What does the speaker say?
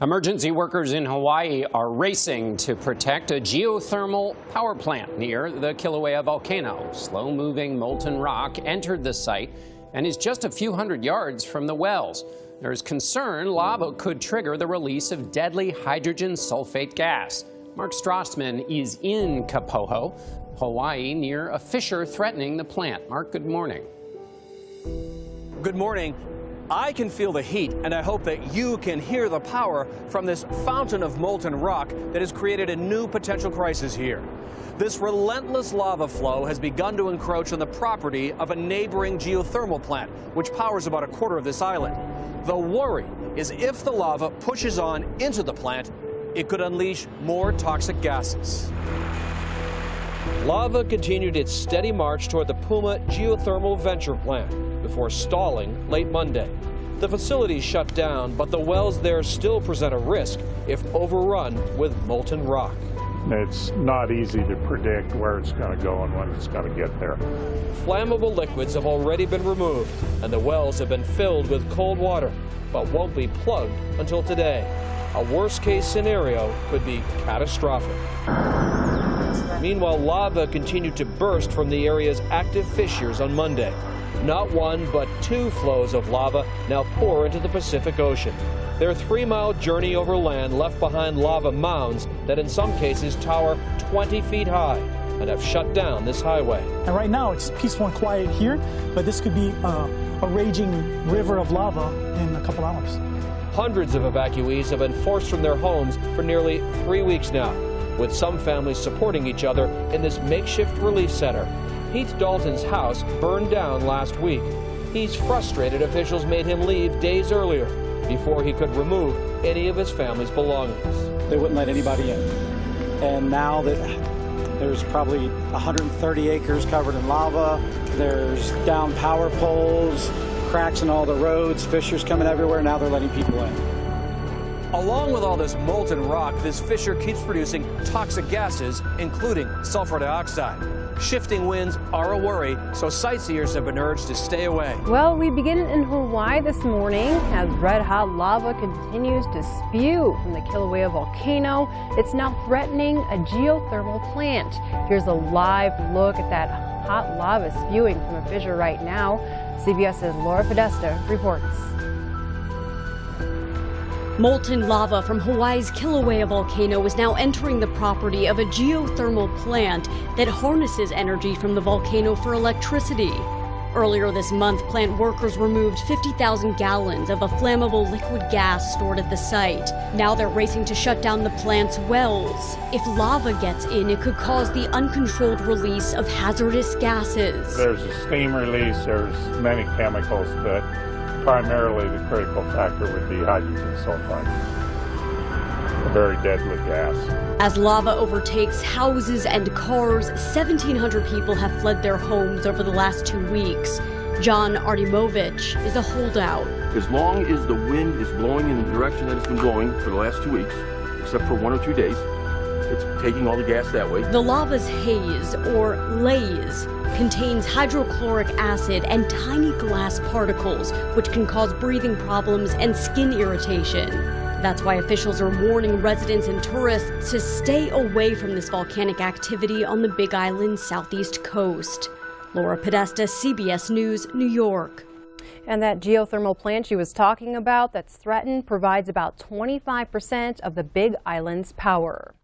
Emergency workers in Hawaii are racing to protect a geothermal power plant near the Kilauea volcano. Slow-moving molten rock entered the site and is just a few hundred yards from the wells. There is concern lava could trigger the release of deadly hydrogen sulfate gas. Mark Strassman is in Kapoho, Hawaii, near a fissure threatening the plant. Mark, good morning. Good morning. I can feel the heat, and I hope that you can hear the power from this fountain of molten rock that has created a new potential crisis here. This relentless lava flow has begun to encroach on the property of a neighboring geothermal plant, which powers about a quarter of this island. The worry is if the lava pushes on into the plant, it could unleash more toxic gases. Lava continued its steady march toward the Puma geothermal venture plant before stalling late Monday. The facility shut down, but the wells there still present a risk if overrun with molten rock. It's not easy to predict where it's going to go and when it's going to get there. Flammable liquids have already been removed, and the wells have been filled with cold water, but won't be plugged until today. A worst-case scenario could be catastrophic. Meanwhile, lava continued to burst from the area's active fissures on Monday. Not one, but two flows of lava now pour into the Pacific Ocean. Their 3-mile journey over land left behind lava mounds that in some cases tower 20 feet high and have shut down this highway. And right now it's peaceful and quiet here, but this could be a raging river of lava in a couple hours. Hundreds of evacuees have been forced from their homes for nearly 3 weeks now, with some families supporting each other in this makeshift relief center. Pete Dalton's house burned down last week. He's frustrated officials made him leave days earlier before he could remove any of his family's belongings. They wouldn't let anybody in. And now that there's probably 130 acres covered in lava, there's down power poles, cracks in all the roads, fissures coming everywhere, now they're letting people in. Along with all this molten rock, this fissure keeps producing toxic gases, including sulfur dioxide. Shifting winds are a worry, so sightseers have been urged to stay away. Well, we begin in Hawaii this morning as red-hot lava continues to spew from the Kilauea volcano. It's now threatening a geothermal plant. Here's a live look at that hot lava spewing from a fissure right now. CBS's Laura Podesta reports. Molten lava from Hawaii's Kilauea volcano is now entering the property of a geothermal plant that harnesses energy from the volcano for electricity. Earlier this month, plant workers removed 50,000 gallons of a flammable liquid gas stored at the site. Now they're racing to shut down the plant's wells. If lava gets in, it could cause the uncontrolled release of hazardous gases. There's a steam release, there's many chemicals, but primarily the critical factor would be hydrogen sulfide, a very deadly gas. As lava overtakes houses and cars, 1,700 people have fled their homes over the last 2 weeks. John Artimovich is a holdout. As long as the wind is blowing in the direction that it's been blowing for the last 2 weeks, except for 1 or 2 days, it's taking all the gas that way. The lava's haze, or laze, contains hydrochloric acid and tiny glass particles, which can cause breathing problems and skin irritation. That's why officials are warning residents and tourists to stay away from this volcanic activity on the Big Island's southeast coast. Laura Podesta, CBS News, New York. And that geothermal plant she was talking about that's threatened provides about 25% of the Big Island's power.